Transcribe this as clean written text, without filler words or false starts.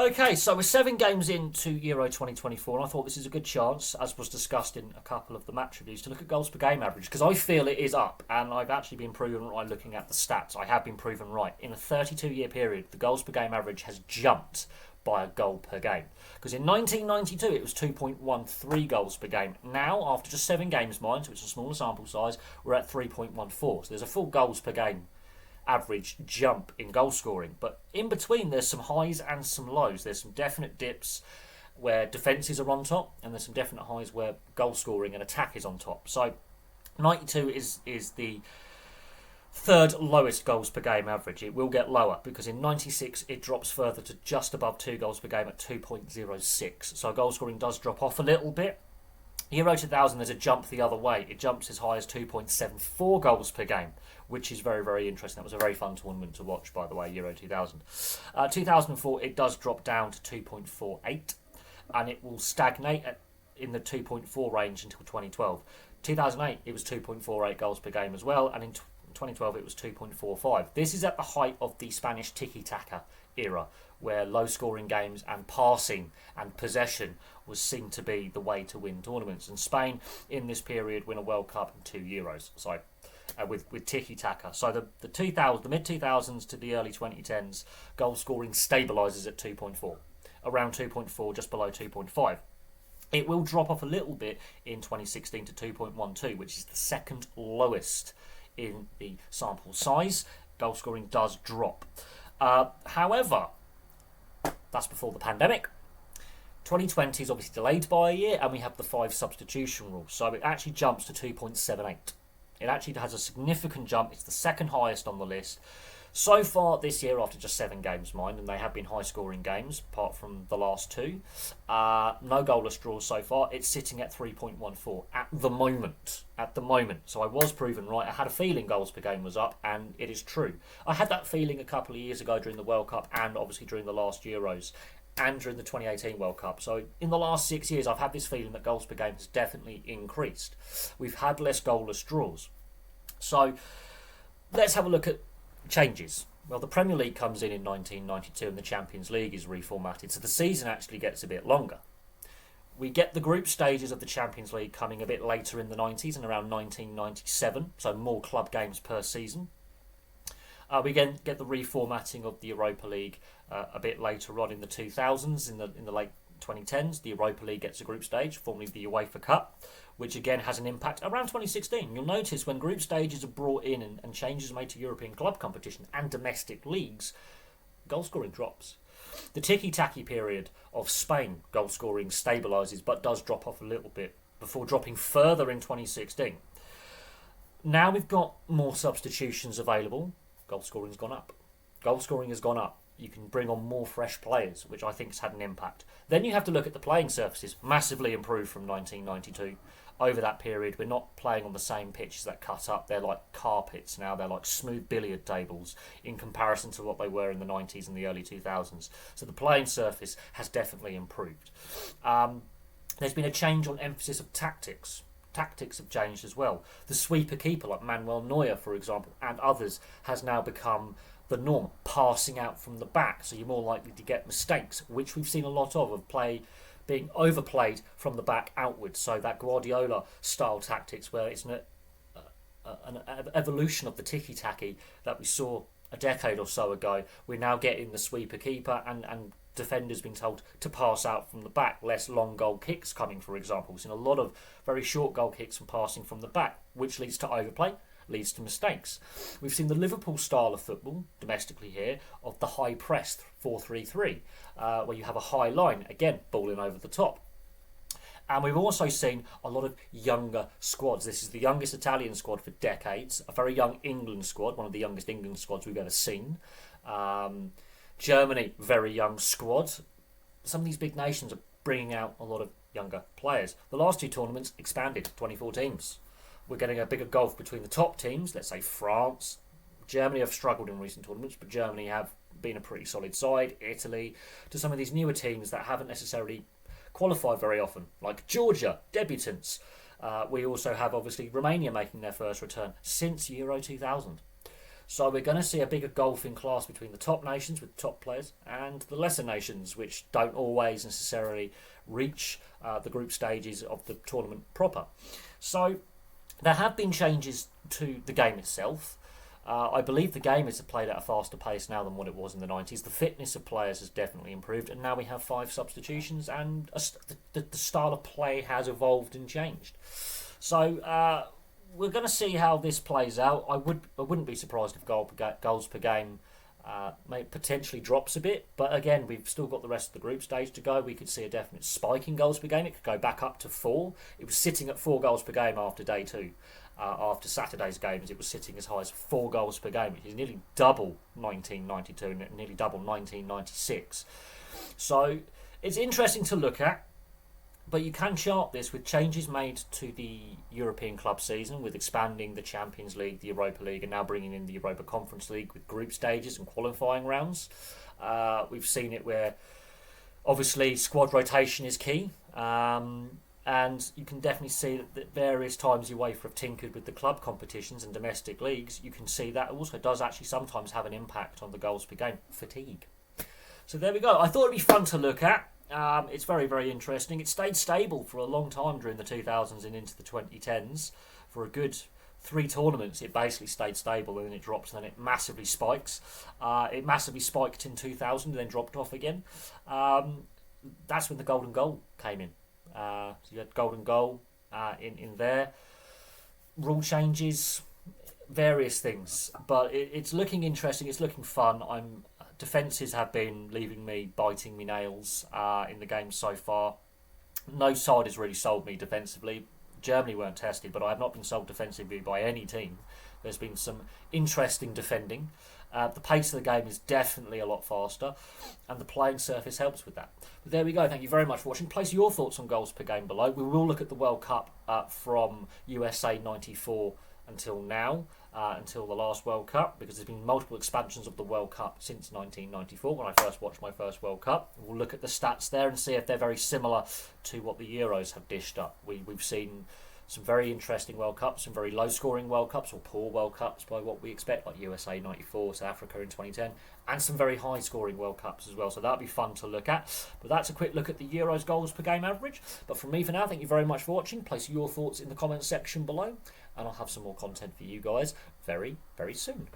Okay, so we're 7 games into Euro 2024, and I thought this is a good chance, as was discussed in a couple of the match reviews, to look at goals per game average, because I feel it is up, and I've actually been proven right looking at the stats. I have been proven right. In a 32-year period, the goals per game average has jumped by a goal per game. Because in 1992, it was 2.13 goals per game. Now, after just 7 games, mind, so it's a smaller sample size, we're at 3.14. So there's a full goals per game average jump in goal scoring. But in between, there's some highs and some lows. There's some definite dips where defences are on top, and there's some definite highs where goal scoring and attack is on top. So 92 is the third lowest goals per game average. It will get lower because in 96 it drops further to just above 2 goals per game at 2.06. So goal scoring does drop off a little bit. Euro 2000, there's a jump the other way. It jumps as high as 2.74 goals per game, which is very, very interesting. That was a very fun tournament to watch, by the way, Euro 2000. 2004, it does drop down to 2.48, and it will stagnate in the 2.4 range until 2012. 2008, it was 2.48 goals per game as well, and in 2012, it was 2.45. This is at the height of the Spanish tiki-taka era, where low-scoring games and passing and possession was seen to be the way to win tournaments. And Spain, in this period, win a World Cup and 2 Euros. So, with tiki-taka. So the mid-2000s to the early 2010s, goal scoring stabilises at 2.4. Around 2.4, just below 2.5. It will drop off a little bit in 2016 to 2.12, which is the second lowest in the sample size. Goal scoring does drop. However, that's before the pandemic. 2020 is obviously delayed by a year, and we have the 5 substitution rule. So it actually jumps to 2.78. It actually has a significant jump. It's the second highest on the list. So far this year, after just 7 games, mind, and they have been high-scoring games, apart from the last 2. No goalless draws so far. It's sitting at 3.14 at the moment. So I was proven right. I had a feeling goals per game was up, and it is true. I had that feeling a couple of years ago during the World Cup, and obviously during the last Euros, and during the 2018 World Cup. So in the last 6 years, I've had this feeling that goals per game has definitely increased. We've had less goalless draws. So let's have a look at changes. Well, the Premier League comes in 1992 and the Champions League is reformatted, so the season actually gets a bit longer. We get the group stages of the Champions League coming a bit later in the 90s and around 1997, so more club games per season. We again get the reformatting of the Europa League a bit later on in the 2000s, in the late 2010s. The Europa League gets a group stage, formerly the UEFA Cup, which again has an impact around 2016. You'll notice when group stages are brought in and changes are made to European club competition and domestic leagues, goal scoring drops. The tiki-taki period of Spain, goal scoring stabilises but does drop off a little bit before dropping further in 2016. Now we've got more substitutions available. Goal scoring's gone up. Goal scoring has gone up. You can bring on more fresh players, which I think has had an impact. Then you have to look at the playing surfaces, massively improved from 1992. Over that period, we're not playing on the same pitches that cut up. They're like carpets now. They're like smooth billiard tables in comparison to what they were in the 90s and the early 2000s. So the playing surface has definitely improved. There's been a change on emphasis of tactics. Tactics have changed as well. The sweeper keeper, like Manuel Neuer, for example, and others, has now become the norm, passing out from the back, so you're more likely to get mistakes, which we've seen a lot of play being overplayed from the back outwards. So that Guardiola style tactics, where it's an evolution of the tiki-taki that we saw a decade or so ago, we're now getting the sweeper keeper and defenders being told to pass out from the back, less long goal kicks coming, for example. We've seen a lot of very short goal kicks and passing from the back, which leads to overplay, leads to mistakes. We've seen the Liverpool style of football, domestically here, of the high press 4-3-3, where you have a high line, again, balling over the top. And we've also seen a lot of younger squads. This is the youngest Italian squad for decades, a very young England squad, one of the youngest England squads we've ever seen. Germany, very young squad. Some of these big nations are bringing out a lot of younger players. The last 2 tournaments expanded, 24 teams. We're getting a bigger gulf between the top teams, let's say France. Germany have struggled in recent tournaments, but Germany have been a pretty solid side. Italy, to some of these newer teams that haven't necessarily qualified very often, like Georgia, debutants. We also have, obviously, Romania making their first return since Euro 2000. So we're going to see a bigger golfing class between the top nations with top players and the lesser nations, which don't always necessarily reach the group stages of the tournament proper. So there have been changes to the game itself. I believe the game is played at a faster pace now than what it was in the 90s. The fitness of players has definitely improved, and now we have 5 substitutions, and the style of play has evolved and changed. So we're going to see how this plays out. I wouldn't be surprised if goals per game may potentially drops a bit, but again, we've still got the rest of the group stage to go. We could see a definite spike in goals per game. It could go back up to 4. It was sitting at 4 goals per game after day 2. After Saturday's games, it was sitting as high as 4 goals per game, which is nearly double 1992 and nearly double 1996. So it's interesting to look at, but you can chart this with changes made to the European club season, with expanding the Champions League, the Europa League, and now bringing in the Europa Conference League with group stages and qualifying rounds. We've seen it where obviously squad rotation is key. And you can definitely see that at various times UEFA have tinkered with the club competitions and domestic leagues. You can see that also does actually sometimes have an impact on the goals per game fatigue. So there we go. I thought it'd be fun to look at. It's very, very interesting. It stayed stable for a long time during the 2000s and into the 2010s. For a good 3 tournaments, it basically stayed stable, and then it drops, and then it massively spikes. It massively spiked in 2000 and then dropped off again. That's when the golden goal came in. So you had golden goal in there, rule changes, various things, but it's looking interesting. It's looking fun. Defences have been leaving me biting me nails in the game so far. No side has really sold me defensively. Germany weren't tested, but I have not been sold defensively by any team. There's been some interesting defending. The pace of the game is definitely a lot faster, and the playing surface helps with that. But there we go. Thank you very much for watching. Place your thoughts on goals per game below. We will look at the World Cup from USA 94 until now, until the last World Cup, because there's been multiple expansions of the World Cup since 1994 when I first watched my first World Cup. We'll look at the stats there and see if they're very similar to what the Euros have dished up. We've seen some very interesting World Cups, some very low-scoring World Cups, or poor World Cups by what we expect, like USA 94, South Africa in 2010, and some very high-scoring World Cups as well. So that'll be fun to look at. But that's a quick look at the Euros goals per game average. But from me for now, thank you very much for watching. Place your thoughts in the comments section below, and I'll have some more content for you guys very, very soon.